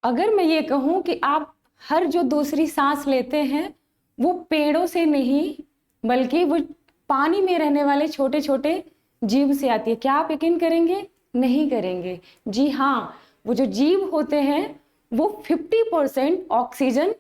अगर मैं ये कहूँ कि आप हर जो दूसरी सांस लेते हैं वो पेड़ों से नहीं बल्कि वो पानी में रहने वाले छोटे छोटे जीव से आती है, क्या आप यकीन करेंगे? नहीं करेंगे। जी हाँ, वो जो जीव होते हैं वो 50% ऑक्सीजन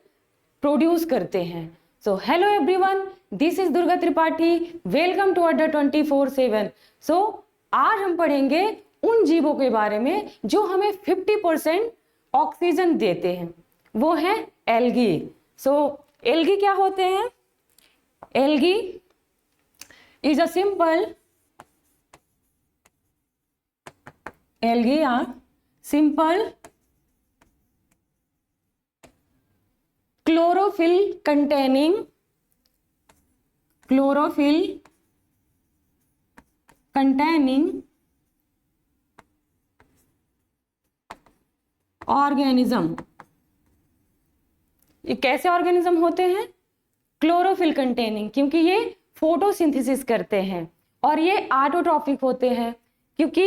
प्रोड्यूस करते हैं। So hello everyone, this is Durga Tripathi, welcome to Adda 24/7। सो आज हम पढ़ेंगे उन जीवों के बारे में जो हमें 50% ऑक्सीजन देते हैं, वो है एल्गी। सो एल्गी क्या होते हैं? Algae is a simple simple chlorophyll containing organism. ये कैसे ऑर्गेनिज्म होते हैं? क्लोरोफिल कंटेनिंग, क्योंकि ये फोटोसिंथेसिस करते हैं और ये ऑटोट्रॉफिक होते हैं क्योंकि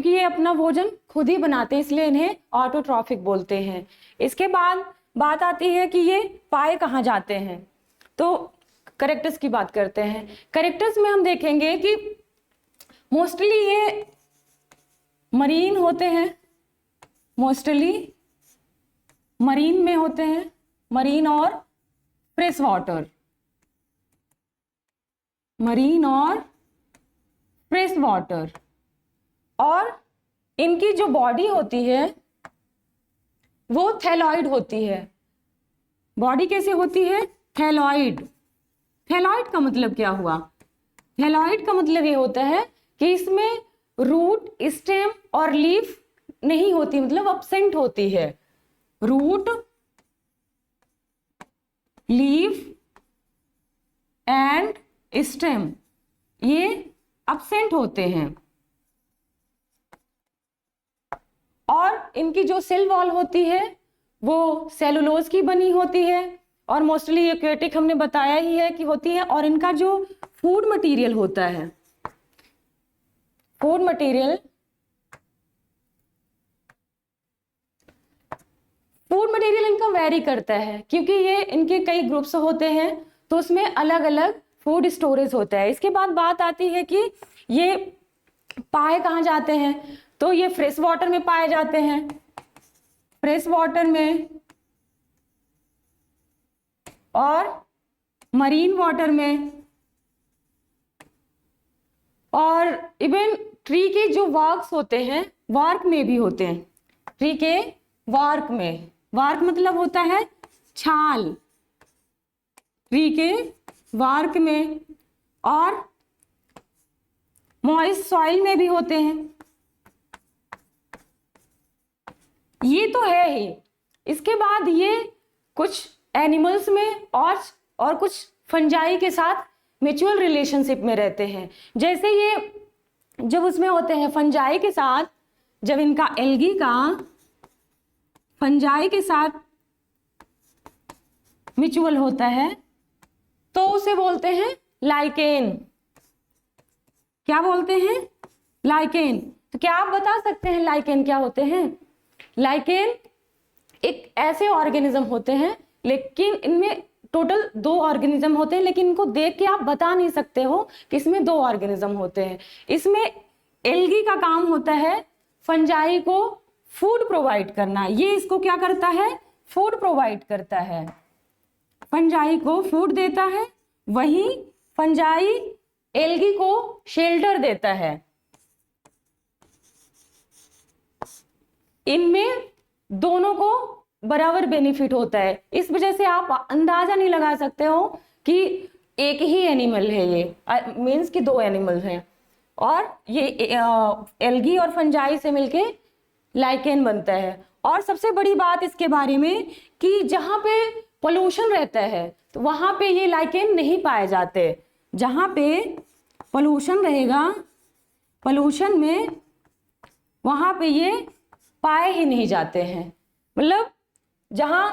ये अपना भोजन खुद ही बनाते हैं, इसलिए इन्हें ऑटोट्रॉफिक बोलते हैं। इसके बाद बात आती है कि ये पाए कहाँ जाते हैं, तो कैरेक्टर्स की बात करते हैं। कैरेक्टर्स में हम देखेंगे कि मोस्टली ये मरीन होते हैं, मोस्टली मरीन में होते हैं, मरीन और फ्रेश वाटर, मरीन और फ्रेश वाटर। और इनकी जो बॉडी होती है वो थैलॉइड होती है। बॉडी कैसे होती है? थैलॉइड। थैलॉइड का मतलब क्या हुआ? थैलॉइड का मतलब ये होता है कि इसमें रूट, स्टेम और लीफ नहीं होती, मतलब अब्सेंट होती है। रूट, लीफ एंड स्टेम ये अब्सेंट होते हैं। और इनकी जो सेल वॉल होती है वो सेलुलोज की बनी होती है और मोस्टली एक्वेटिक हमने बताया ही है कि होती है। और इनका जो फूड मटेरियल होता है, फूड मटेरियल इनका वेरी करता है क्योंकि ये इनके कई ग्रुप्स होते हैं तो उसमें अलग अलग फूड स्टोरेज होता है। इसके बाद बात आती है कि ये पाए कहाँ जाते हैं, तो ये फ्रेश वाटर में पाए जाते हैं, फ्रेश वाटर में और मरीन वाटर में, और इवन ट्री के जो वार्क्स होते हैं वार्क में भी होते हैं। ट्री के वार्क में, वार्क मतलब होता है छाल, ट्री के वार्क में और मॉइस्ट सॉइल में भी होते हैं। ये तो है ही। इसके बाद ये कुछ एनिमल्स में और कुछ फंजाई के साथ म्यूचुअल रिलेशनशिप में रहते हैं। जैसे ये जब उसमें होते हैं फंजाई के साथ, जब इनका एल्गी का फंजाई के साथ म्यूचुअल होता है तो उसे बोलते हैं लाइकेन। क्या बोलते हैं? लाइकेन। तो क्या आप बता सकते हैं लाइकेन क्या होते हैं? लाइकेन एक ऐसे ऑर्गेनिज्म होते हैं, लेकिन इनमें टोटल 2 ऑर्गेनिज्म होते हैं, लेकिन इनको देख के आप बता नहीं सकते हो कि इसमें 2 ऑर्गेनिज्म होते हैं। इसमें एल्गी का काम होता है फंजाई को फूड प्रोवाइड करना। ये इसको क्या करता है? फूड प्रोवाइड करता है, फंजाई को फूड देता है, वहीं फंजाई एल्गी को शेल्टर देता है। इनमें दोनों को बराबर बेनिफिट होता है। इस वजह से आप अंदाजा नहीं लगा सकते हो कि एक ही एनिमल है, ये मीन्स कि 2 एनिमल हैं। और ये एल्गी और फंजाई से मिलके लाइकेन बनता है। और सबसे बड़ी बात इसके बारे में कि जहां पे पोल्यूशन रहता है तो वहां पे ये लाइकेन नहीं पाए जाते। जहां पे पोल्यूशन रहेगा, पोल्यूशन में वहां पे ये पाए ही नहीं जाते हैं। मतलब जहां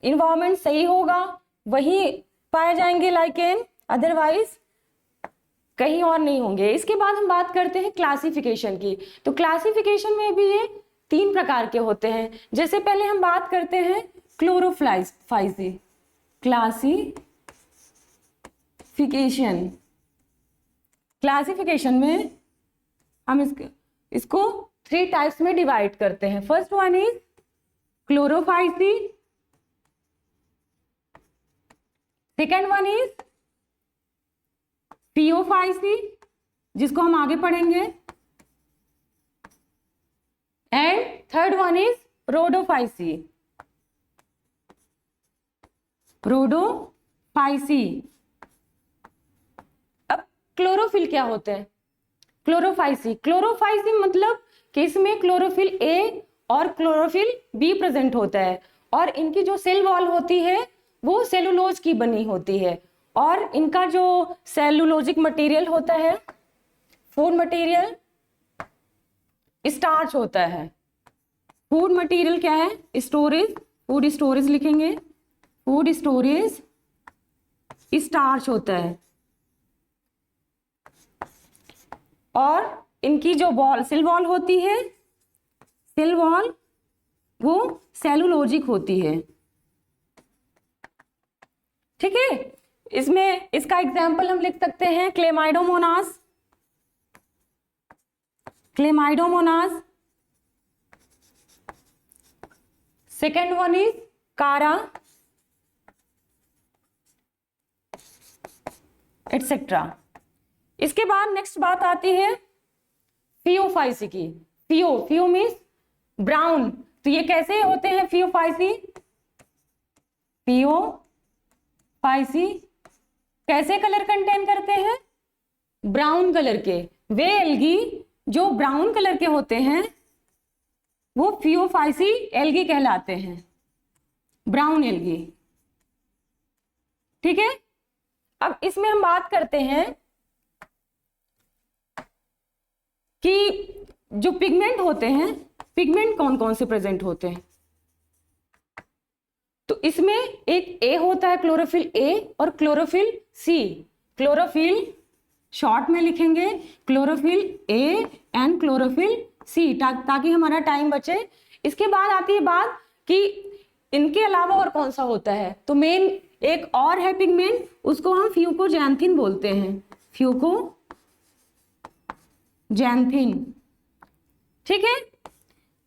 इन्वायरमेंट सही होगा वहीं पाए जाएंगे लाइकेन, अदरवाइज कहीं और नहीं होंगे। इसके बाद हम बात करते हैं क्लासिफिकेशन की। तो क्लासिफिकेशन में भी ये तीन प्रकार के होते हैं। जैसे पहले हम बात करते हैं क्लोरोफाइसी, क्लासिफिकेशन में हम इसको 3 टाइप्स में डिवाइड करते हैं। First one is Chlorophyceae, second one is Phaeophyceae, जिसको हम आगे पढ़ेंगे, and third one is Rhodophyceae. अब क्लोरोफिल क्या होते हैं? क्लोरोफाइसी मतलब कि इसमें क्लोरोफिल ए और क्लोरोफिल बी प्रेजेंट होता है, और इनकी जो सेल वॉल होती है वो सेलुलोज की बनी होती है, और इनका जो सेलुलोजिक मटेरियल होता है, फूड मटेरियल, स्टार्च होता है। फूड मटेरियल क्या है? स्टोरेज, फूड स्टोरेज लिखेंगे, फूड स्टोरेज स्टार्च होता है। और इनकी जो सेल वॉल होती है, सेल वॉल वो सेलुलोजिक होती है। ठीक है, इसमें इसका एग्जाम्पल हम लिख सकते हैं क्लेमाइडोमोनास, सेकेंड वन इज कारा, एटसेट्रा। इसके बाद नेक्स्ट बात आती है फियोफाइसी की। फियो मीन्स ब्राउन, तो ये कैसे होते हैं फियोफाइसी कैसे कलर कंटेन करते हैं? ब्राउन कलर के। वे एल्गी जो ब्राउन कलर के होते हैं वो फियोफाइसी एल्गी कहलाते हैं, ब्राउन एल्गी। ठीक है, अब इसमें हम बात करते हैं कि जो पिगमेंट होते हैं, पिगमेंट कौन कौन से प्रेजेंट होते हैं। तो इसमें एक ए होता है, क्लोरोफिल ए, और क्लोरोफिल सी। क्लोरोफिल शॉर्ट में लिखेंगे chlorophyll A and chlorophyll C, ताकि हमारा टाइम बचे। इसके बाद आती है बात कि इनके अलावा और कौन सा होता है। तो मेन एक और है पिगमेंट, उसको हम फ्यूकोजैंथिन बोलते हैं, फ्यूकोजैंथिन। ठीक है,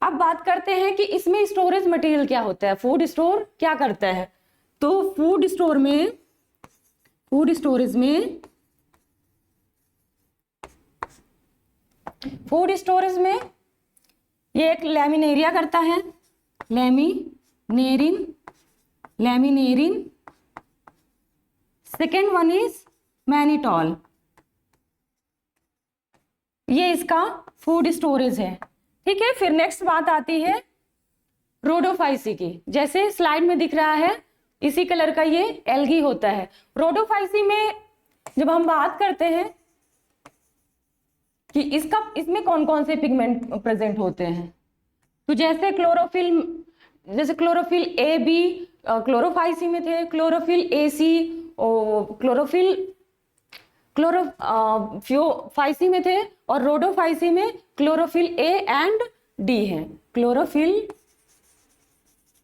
अब बात करते हैं कि इसमें स्टोरेज मटेरियल क्या होता है, फूड स्टोर क्या करता है। तो फूड स्टोरेज में ये एक लैमिनेरिया करता है, लैमिनेरिन। सेकेंड वन इज मैनिटॉल, ये इसका फूड स्टोरेज है। ठीक है, फिर नेक्स्ट बात आती है रोडोफाइसी की। जैसे स्लाइड में दिख रहा है, इसी कलर का ये एल्गी होता है। रोडोफाइसी में जब हम बात करते हैं कि इसमें कौन कौन से पिगमेंट प्रेजेंट होते हैं, तो जैसे क्लोरोफिल ए बी क्लोरोफाइसी में थे, क्लोरोफिल ए सी फ्योफाइसी में थे, और रोडोफाइसी में क्लोरोफिल ए एंड डी है। Chlorophyll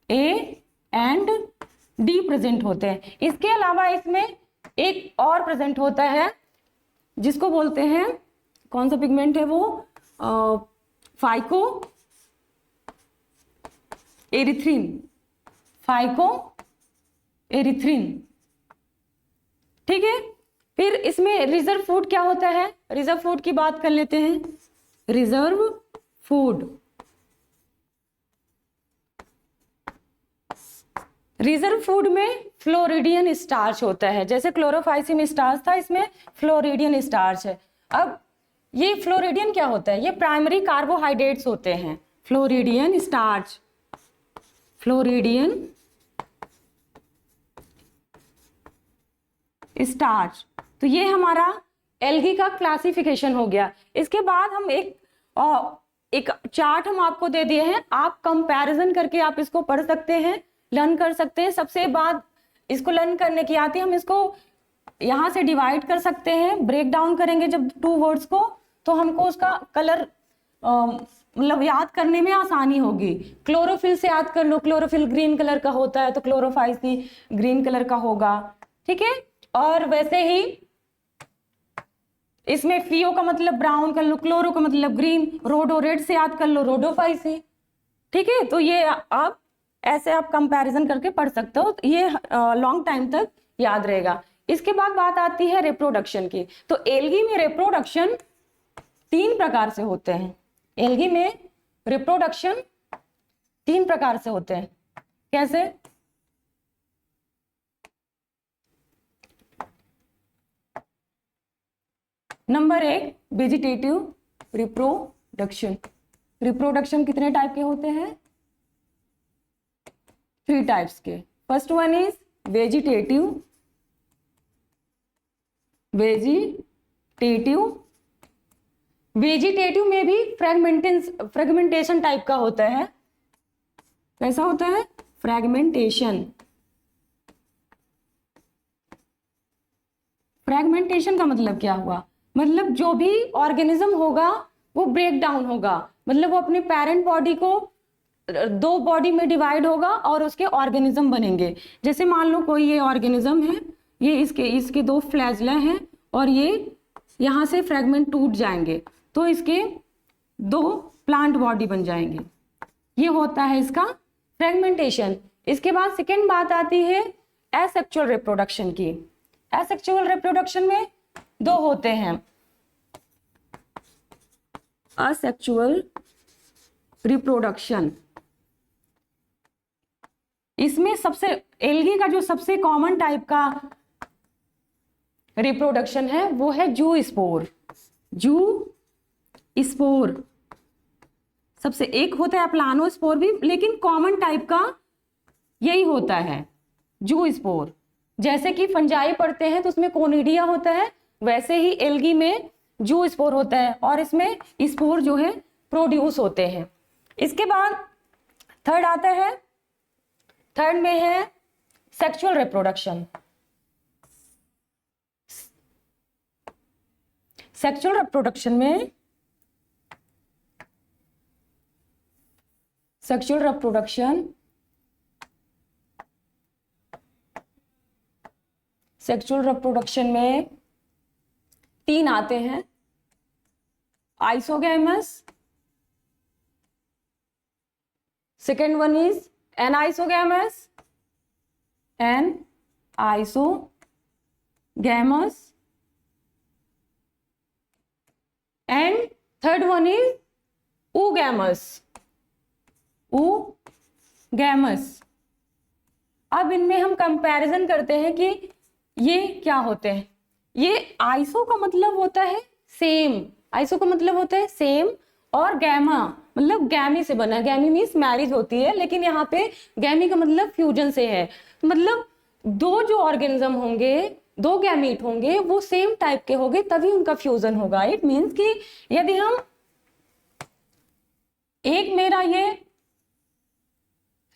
A and D present होते हैं। इसके अलावा इसमें एक और प्रेजेंट होता है जिसको बोलते हैं, कौन सा पिगमेंट है वो, फाइको एरिथ्रिन। ठीक है, फिर इसमें रिजर्व फूड क्या होता है, रिजर्व फूड की बात कर लेते हैं। रिजर्व फूड में फ्लोरिडियन स्टार्च होता है। जैसे क्लोरोफाइसी में स्टार्च था, इसमें फ्लोरिडियन स्टार्च है। अब ये फ्लोरिडियन क्या होता है, ये प्राइमरी कार्बोहाइड्रेट्स होते हैं। फ्लोरिडियन स्टार्च, तो ये हमारा एल्गी का क्लासिफिकेशन हो गया। इसके बाद हम एक चार्ट हम आपको दे दिए हैं, आप कंपैरिजन करके आप इसको पढ़ सकते हैं, लर्न कर सकते हैं। सबसे बाद इसको लर्न करने की आती है, हम इसको यहाँ से डिवाइड कर सकते हैं, ब्रेक डाउन करेंगे जब 2 वर्ड्स को, तो हमको उसका कलर मतलब याद करने में आसानी होगी। क्लोरोफिल से याद कर लो, क्लोरोफिल ग्रीन कलर का होता है तो क्लोरोफाइसी ग्रीन कलर का होगा, ठीक है। और वैसे ही इसमें फियो का मतलब ब्राउन कर लो, क्लोरो का मतलब ग्रीन, रोडो रेड से याद कर लो, रोडोफाइसी, ठीक है। तो ये आप ऐसे आप कंपैरिजन करके पढ़ सकते हो, ये लॉन्ग टाइम तक याद रहेगा। इसके बाद बात आती है रिप्रोडक्शन की। तो एल्गी में रिप्रोडक्शन 3 प्रकार से होते हैं। एल्गी में रिप्रोडक्शन 3 प्रकार से होते हैं। कैसे? Number 1 vegetative reproduction. रिप्रोडक्शन कितने टाइप के होते हैं? 3 टाइप्स के। First one is vegetative. Vegetative में भी फ्रेगमेंटेशन टाइप का होता है। कैसा होता है? फ्रेगमेंटेशन। फ्रेगमेंटेशन का मतलब क्या हुआ? मतलब जो भी ऑर्गेनिज्म होगा वो ब्रेक डाउन होगा, मतलब वो अपने पेरेंट बॉडी को 2 बॉडी में डिवाइड होगा और उसके ऑर्गेनिज्म बनेंगे। जैसे मान लो कोई ये ऑर्गेनिज्म है, ये इसके 2 फ्लैजला हैं और ये यहाँ से फ्रेगमेंट टूट जाएंगे तो इसके 2 प्लांट बॉडी बन जाएंगे। ये होता है इसका फ्रेगमेंटेशन। इसके बाद सेकेंड बात आती है एसेक्सुअल रिप्रोडक्शन की। एसेक्सुअल रिप्रोडक्शन में 2 होते हैं। असेक्सुअल रिप्रोडक्शन, इसमें सबसे एल्गी का जो सबसे कॉमन टाइप का रिप्रोडक्शन है वो है जू स्पोर। सबसे एक होता है प्लानो स्पोर भी, लेकिन कॉमन टाइप का यही होता है जू स्पोर। जैसे कि फंजाई पढ़ते हैं तो उसमें कोनिडिया होता है, वैसे ही एल्गी में जू स्पोर होता है और इसमें स्पोर जो है प्रोड्यूस होते हैं। इसके बाद थर्ड आता है, थर्ड में है सेक्सुअल रिप्रोडक्शन। सेक्सुअल रिप्रोडक्शन में सेक्सुअल रिप्रोडक्शन में 3 आते हैं। Isogamous, second one is anisogamous and third one is oogamous। अब इनमें हम कंपैरिजन करते हैं कि ये क्या होते हैं। ये आइसो का मतलब होता है सेम, और गैमा मतलब गैमी से बना। गैमी मीन्स मैरिज होती है, लेकिन यहाँ पे गैमी का मतलब फ्यूजन से है। मतलब 2 जो ऑर्गेनिज्म होंगे, 2 गैमीट होंगे, वो सेम टाइप के होंगे तभी उनका फ्यूजन होगा। इट मीन्स कि यदि हम एक मेरा ये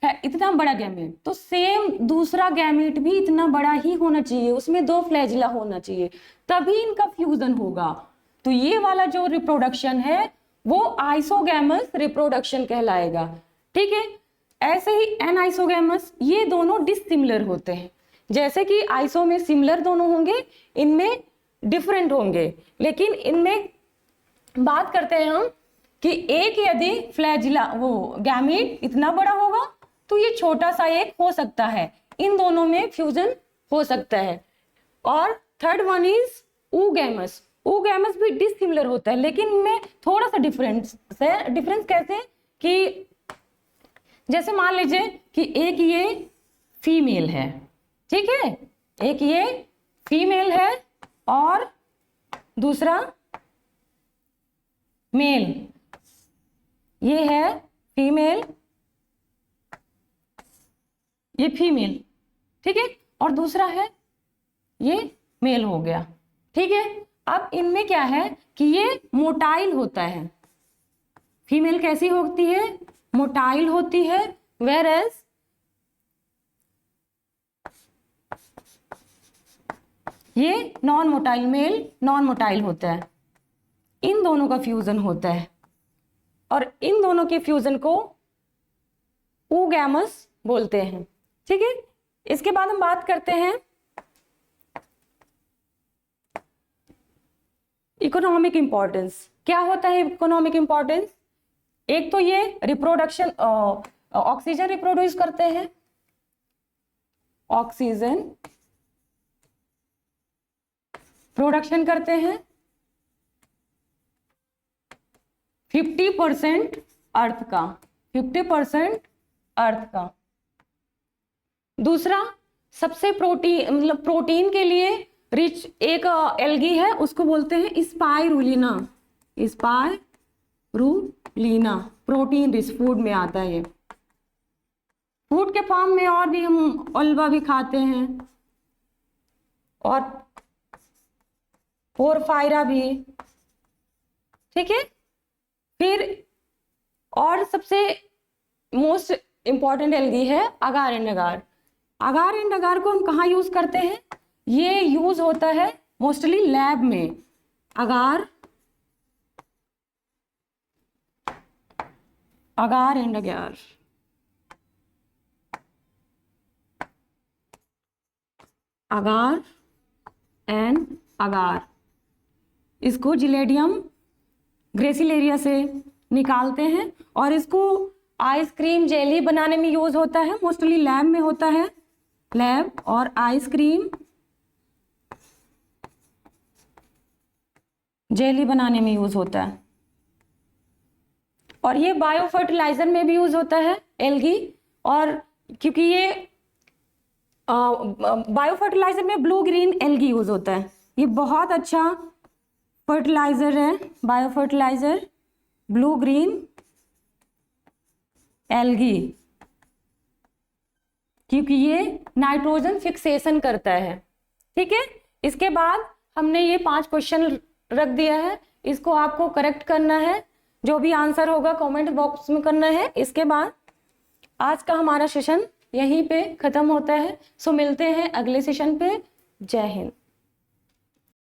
है इतना बड़ा गैमेट तो सेम दूसरा गैमेट भी इतना बड़ा ही होना चाहिए, उसमें 2 फ्लैजिला होना चाहिए, तभी इनका फ्यूजन होगा। तो ये वाला जो रिप्रोडक्शन है वो आइसोगैमस रिप्रोडक्शन कहलाएगा, ठीक है। ऐसे ही एनाइसोगैमस, ये दोनों डिसिमिलर होते हैं। जैसे कि आइसो में सिमिलर दोनों होंगे, इनमें डिफरेंट होंगे। लेकिन इनमें बात करते हैं हम कि एक यदि फ्लैजिला वो गैमीट इतना बड़ा होगा तो ये छोटा सा एक हो सकता है, इन दोनों में फ्यूजन हो सकता है। और third one is oogamous। oogamous भी डिसिमिलर होता है, लेकिन इनमें थोड़ा सा डिफरेंस है। डिफरेंस कैसे कि जैसे मान लीजिए कि एक ये फीमेल है, ठीक है, एक ये फीमेल है और दूसरा मेल। ये है फीमेल, ये फीमेल, ठीक है, और दूसरा है ये मेल हो गया, ठीक है। अब इनमें क्या है कि ये मोटाइल होता है। फीमेल कैसी होती है? मोटाइल होती है, वेयर एज ये non motile, male non motile होता है। इन दोनों का फ्यूजन होता है। और इन दोनों के फ्यूजन को ऊगैमस बोलते हैं। ठीक है, इसके बाद हम बात करते हैं इकोनॉमिक इंपॉर्टेंस। क्या होता है इकोनॉमिक इंपॉर्टेंस? एक तो ये रिप्रोडक्शन, ऑक्सीजन रिप्रोड्यूस करते हैं, ऑक्सीजन प्रोडक्शन करते हैं 50% अर्थ का, 50% अर्थ का। दूसरा, सबसे प्रोटीन, मतलब प्रोटीन के लिए रिच एक एल्गी है, उसको बोलते हैं spirulina, spirulina, protein rich food में आता है ये। फूड के फॉर्म में और भी हम अल्वा भी खाते हैं और पोरफायरा भी। ठीक है, फिर और सबसे मोस्ट इंपॉर्टेंट एल्गी है अगार एंड अगार। अगार एंड अगार को हम कहाँ यूज करते हैं? ये यूज होता है मोस्टली लैब में। अगार एंड अगार, अगार एंड अगार, इसको जिलेडियम ग्रेसिलेरिया से निकालते हैं और इसको आइसक्रीम जेली बनाने में यूज होता है, मोस्टली लैब में होता है, लैब और आइसक्रीम जेली बनाने में यूज होता है। और ये बायो फर्टिलाइजर में भी यूज होता है एल्गी, और क्योंकि ये बायो फर्टिलाइजर में ब्लू ग्रीन एल्गी यूज होता है। ये बहुत अच्छा फर्टिलाइजर है, bio fertilizer blue green algae, क्योंकि ये नाइट्रोजन फिक्सेशन करता है। ठीक है, इसके बाद हमने ये 5 क्वेश्चन रख दिया है, इसको आपको करेक्ट करना है, जो भी आंसर होगा कमेंट बॉक्स में करना है। इसके बाद आज का हमारा सेशन यहीं पे खत्म होता है। सो मिलते हैं अगले सेशन पे। जय हिंद।